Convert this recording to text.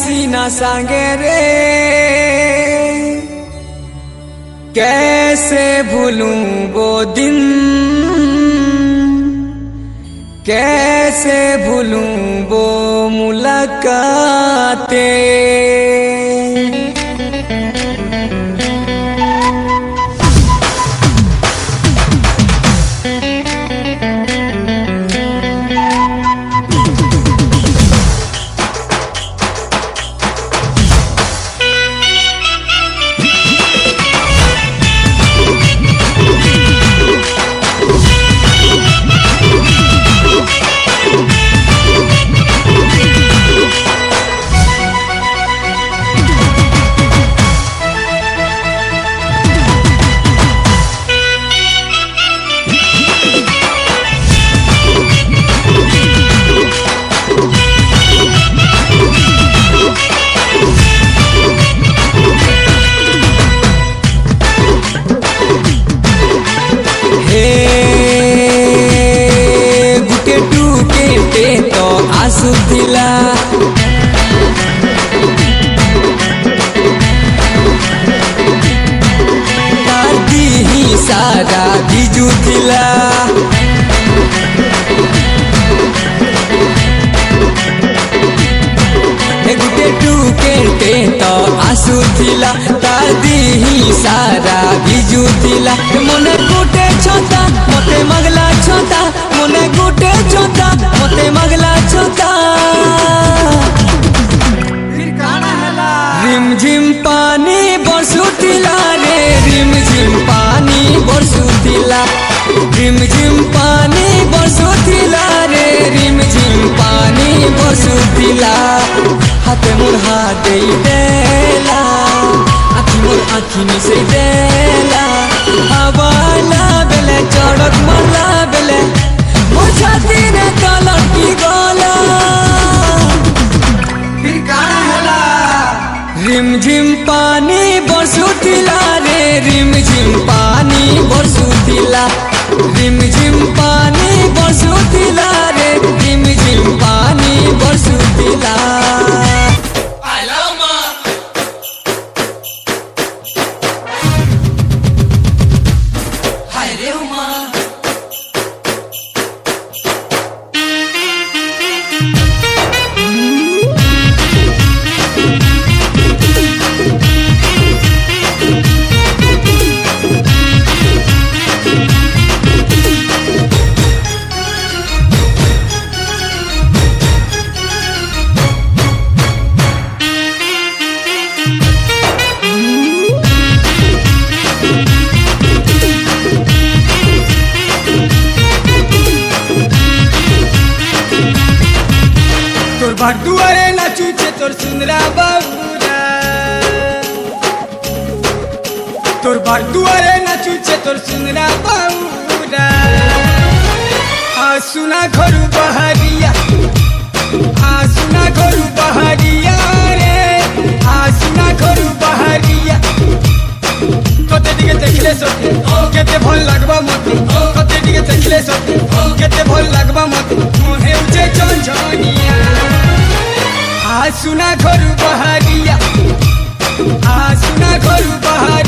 हसीना सांगे रे, कैसे भूलूं वो दिन, कैसे भूलूं वो मुलाकातें। तो आंसू दिला दादी ही सारा बिजू दिला, गुटे टूके तो आंसू दिला दादी ही सारा बिजू दिला। मने गुटे छोटा मते मगला छोटा, मने गुटे छोटा मते मगला छोटा। रिम झिम पानी बरसुतिला रे, रिम झिम पानी बरसुतिला, रिम झिम पानी बरसुतिला रे, रिम झिम पानी बरसुतिला। हाथे मोर हाथ देला, आखी मोर आखी मिसे देला, हवाला बेले चढ़क मारला बेले मोर छाती रे कलर की गोला। फिर काना हला रिम झिम पानी बरसुतिला रे, रिम झिम पानी बरसुतिला, रिम झिम पानी बरसुतिला रे, रिम झिम पानी बरसुतिला। तोर भटुआरे नाचुचे तोर सुंदरा बाबूरा, तोर भटुआरे नाचुचे तोर सुंदरा बाबूरा। सुना घरू बहरिया, सुना घरू बहरिया रे, सुना घरू बहरिया। कते दिके देखले सते केते भल लागबा मते, कते दिके देखले सते केते भल लागबा मते। मोहे उचे चंचनिया सुना घरू बहरिया, सुना घरू बहरिया।